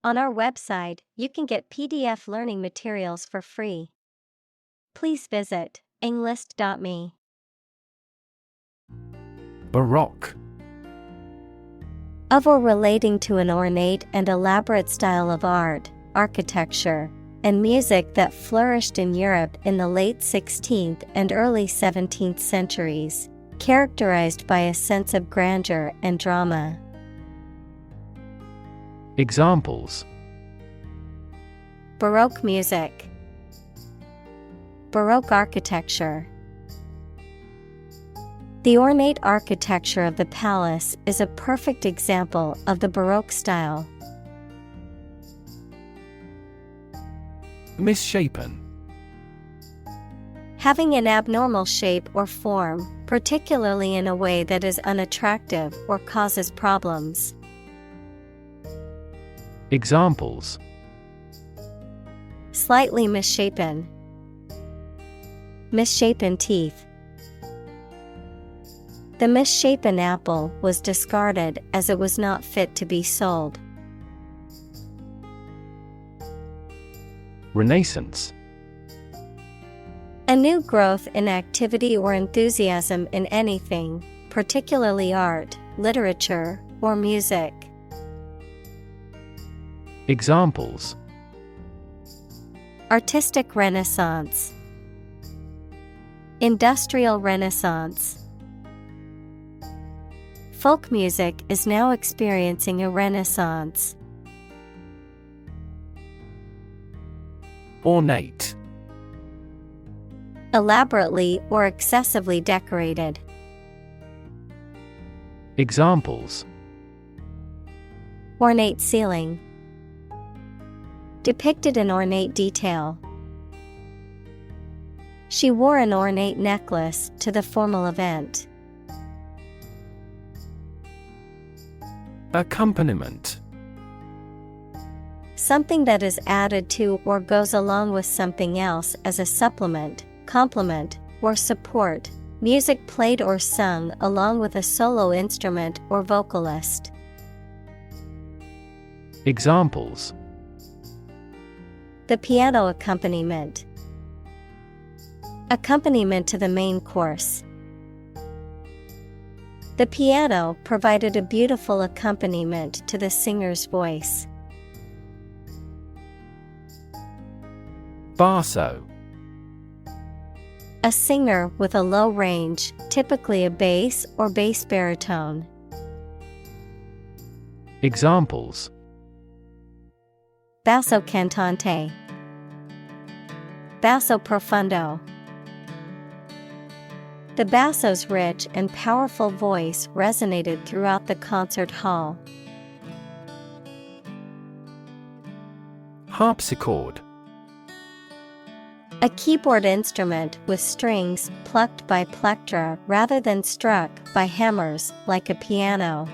On our website, you can get PDF learning materials for free. Please visit englist.me. Baroque. Of or relating to an ornate and elaborate style of art, architecture, and music that flourished in Europe in the late 16th and early 17th centuries, characterized by a sense of grandeur and drama. Examples: Baroque music, Baroque architecture. The ornate architecture of the palace is a perfect example of the Baroque style. Misshapen. Having an abnormal shape or form, particularly in a way that is unattractive or causes problems. Examples: Slightly misshapen, misshapen teeth. The misshapen apple was discarded as it was not fit to be sold. Renaissance. A new growth in activity or enthusiasm in anything, particularly art, literature, or music. Examples: Artistic Renaissance, Industrial Renaissance. Folk music is now experiencing a renaissance. Ornate. Elaborately or excessively decorated. Examples: Ornate ceiling, depicted in ornate detail. She wore an ornate necklace to the formal event. Accompaniment. Something that is added to or goes along with something else as a supplement, complement, or support. Music played or sung along with a solo instrument or vocalist. Examples: The piano accompaniment, accompaniment to the main course. The piano provided a beautiful accompaniment to the singer's voice. Basso. A singer with a low range, typically a bass or bass baritone. Examples: Basso cantante, basso profundo. The basso's rich and powerful voice resonated throughout the concert hall. Harpsichord. A keyboard instrument with strings plucked by plectra rather than struck by hammers like a piano.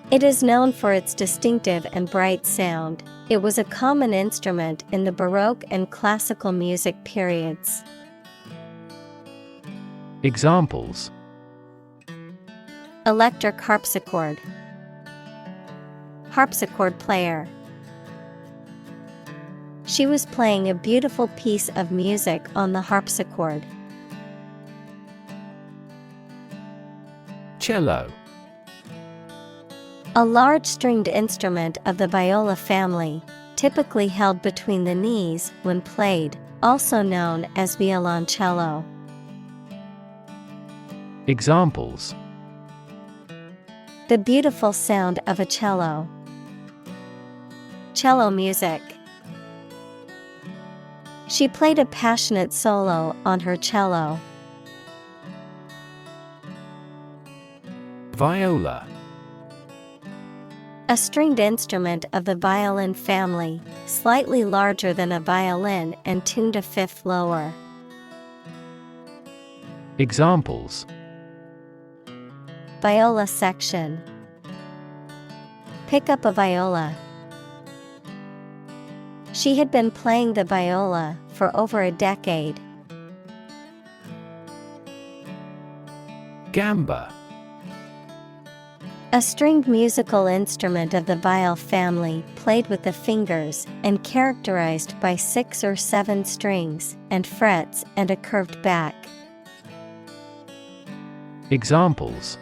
It is known for its distinctive and bright sound. It was a common instrument in the Baroque and classical music periods. Examples: Electric harpsichord, harpsichord player. She was playing a beautiful piece of music on the harpsichord. Cello. A large stringed instrument of the viola family, typically held between the knees when played, also known as violoncello. Examples: The beautiful sound of a cello. Cello music. She played a passionate solo on her cello. Viola. A stringed instrument of the violin family, slightly larger than a violin and tuned a fifth lower. Examples: Viola section. Pick up a viola. She had been playing the viola for over a decade. Gamba. A A stringed musical instrument of the viol family played with the fingers and characterized by 6 or 7 strings and frets and a curved back. Examples: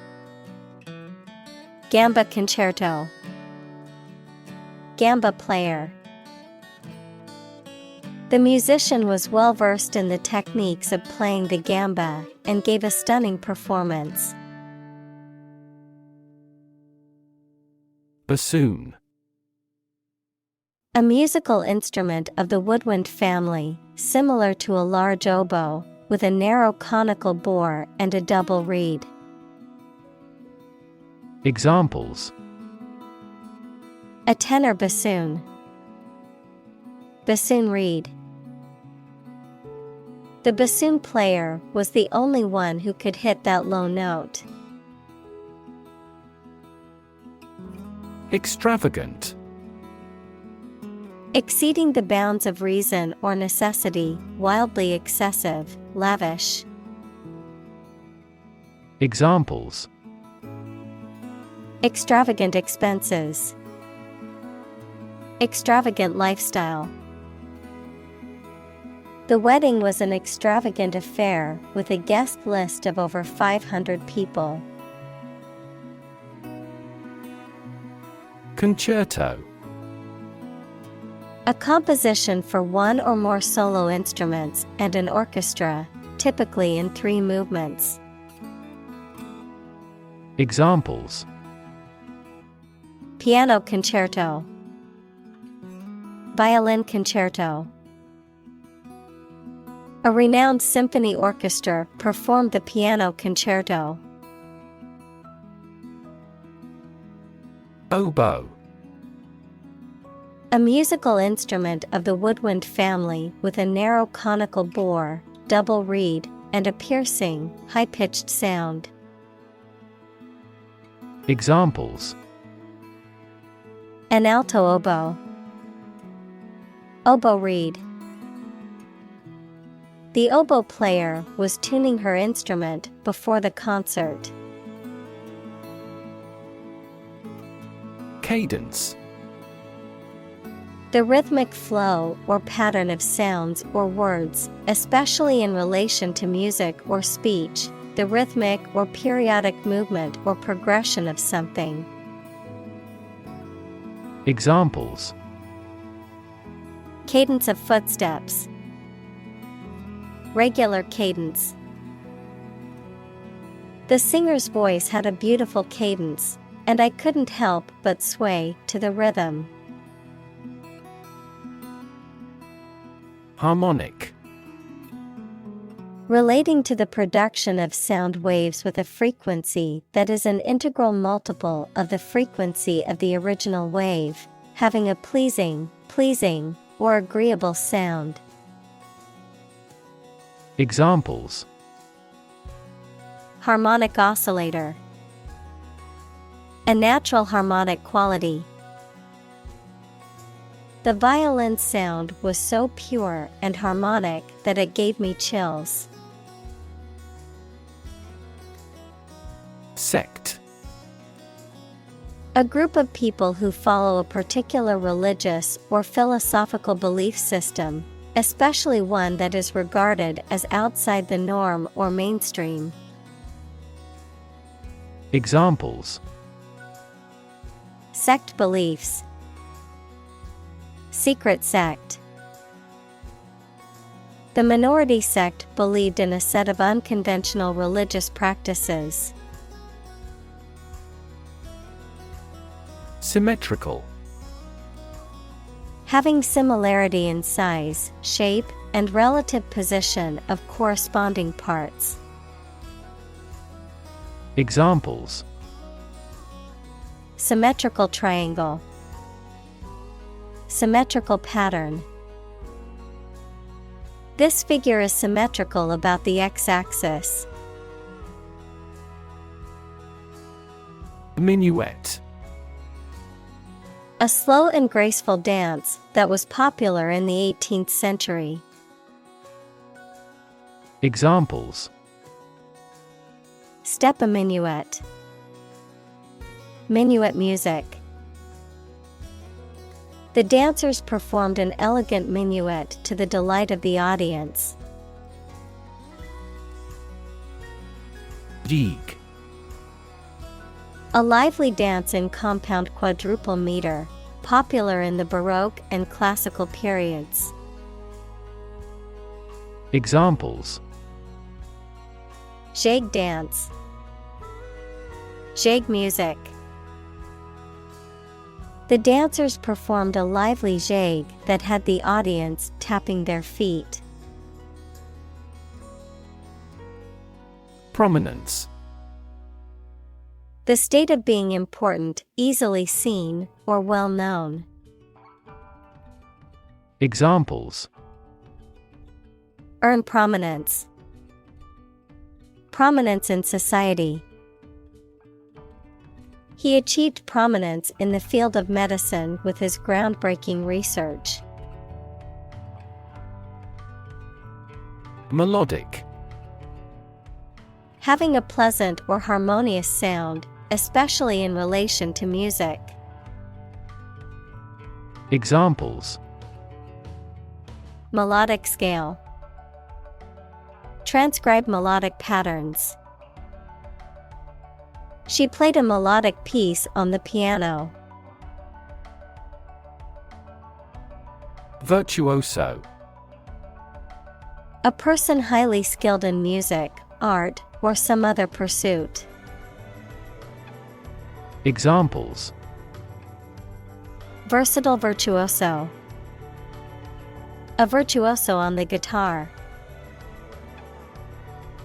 Gamba concerto. Gamba player. The musician was well versed in the techniques of playing the gamba and gave a stunning performance. Bassoon. A musical instrument of the woodwind family, similar to a large oboe, with a narrow conical bore and a double reed. Examples: A tenor bassoon. Bassoon reed. The bassoon player was the only one who could hit that low note. Extravagant. Exceeding the bounds of reason or necessity, wildly excessive, lavish. Examples: Extravagant expenses. Extravagant lifestyle. The wedding was an extravagant affair with a guest list of over 500 people. Concerto. A composition for one or more solo instruments and an orchestra, typically in 3 movements. Examples: Piano concerto. Violin concerto. A renowned symphony orchestra performed the piano concerto. Oboe. A musical instrument of the woodwind family with a narrow conical bore, double reed, and a piercing, high-pitched sound. Examples: An alto oboe. Oboe reed. The oboe player was tuning her instrument before the concert. Cadence. The rhythmic flow or pattern of sounds or words, especially in relation to music or speech, the rhythmic or periodic movement or progression of something. Examples: Cadence of footsteps. Regular cadence. The singer's voice had a beautiful cadence, and I couldn't help but sway to the rhythm. Harmonic. Relating to the production of sound waves with a frequency that is an integral multiple of the frequency of the original wave, having a pleasing, or agreeable sound. Examples: Harmonic oscillator. A natural harmonic quality. The violin sound was so pure and harmonic that it gave me chills. Sect. A group of people who follow a particular religious or philosophical belief system, especially one that is regarded as outside the norm or mainstream. Examples: Sect beliefs. Secret sect. The minority sect believed in a set of unconventional religious practices. Symmetrical. Having similarity in size, shape, and relative position of corresponding parts. Examples: Symmetrical triangle. Symmetrical pattern. This figure is symmetrical about the x-axis. Minuet. A slow and graceful dance that was popular in the 18th century. Examples: Step a minuet. Minuet music. The dancers performed an elegant minuet to the delight of the audience. Jig. A lively dance in compound quadruple meter, popular in the Baroque and Classical periods. Examples: Jig dance. Jig music. The dancers performed a lively jig that had the audience tapping their feet. Prominence. The state of being important, easily seen, or well known. Examples: Earn prominence. Prominence in society. He achieved prominence in the field of medicine with his groundbreaking research. Melodic. Having a pleasant or harmonious sound, especially in relation to music. Examples: Melodic scale. Transcribe melodic patterns. She played a melodic piece on the piano. Virtuoso. A person highly skilled in music, art, or some other pursuit. Examples: Versatile virtuoso. A virtuoso on the guitar.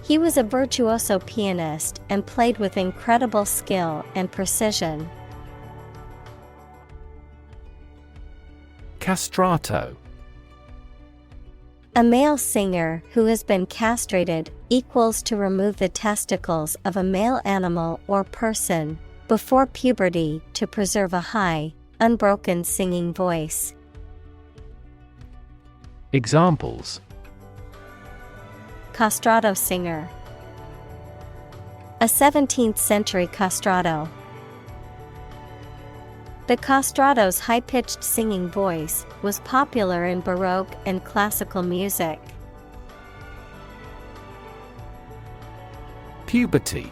He was a virtuoso pianist and played with incredible skill and precision. Castrato. A male singer who has been castrated equals to remove the testicles of a male animal or person before puberty to preserve a high, unbroken singing voice. Examples: Castrato singer. A 17th century castrato. The castrato's high-pitched singing voice was popular in Baroque and Classical music. Puberty.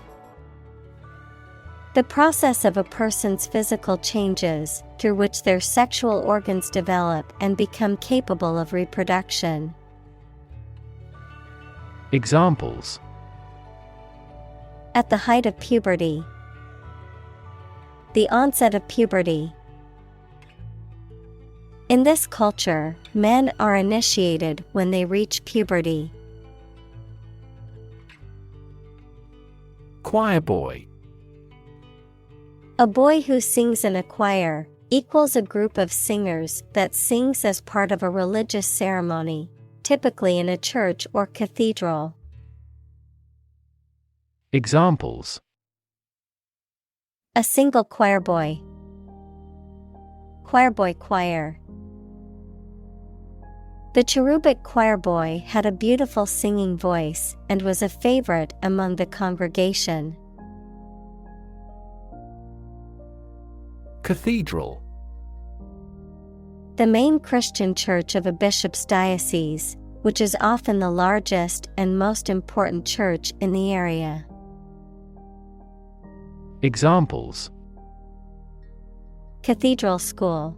The process of a person's physical changes through which their sexual organs develop and become capable of reproduction. Examples: At the height of puberty. The onset of puberty. In this culture, men are initiated when they reach puberty. Choir boy. A boy who sings in a choir equals a group of singers that sings as part of a religious ceremony, typically in a church or cathedral. Examples: A single choir boy. Choir boy choir. The cherubic choir boy had a beautiful singing voice and was a favorite among the congregation. Cathedral. The main Christian church of a bishop's diocese, which is often the largest and most important church in the area. Examples: Cathedral school.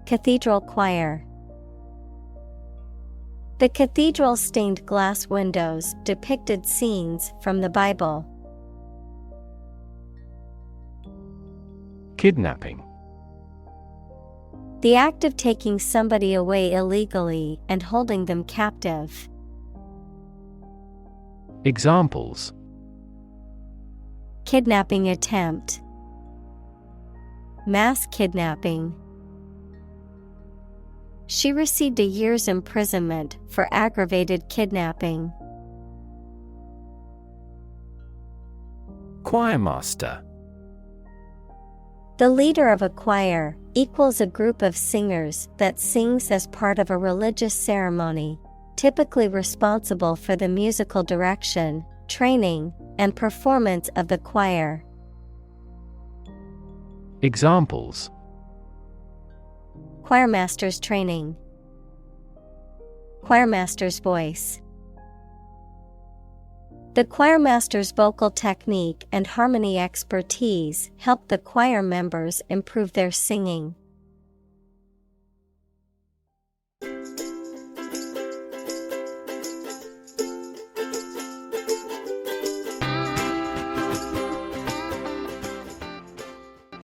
Cathedral choir. The cathedral's stained glass windows depicted scenes from the Bible. Kidnapping. The act of taking somebody away illegally and holding them captive. Examples: Kidnapping attempt. Mass kidnapping. She received a year's imprisonment for aggravated kidnapping. Choirmaster. The leader of a choir equals a group of singers that sings as part of a religious ceremony, typically responsible for the musical direction, training, and performance of the choir. Examples: Choirmaster's training. Choirmaster's voice. The choirmaster's vocal technique and harmony expertise helped the choir members improve their singing.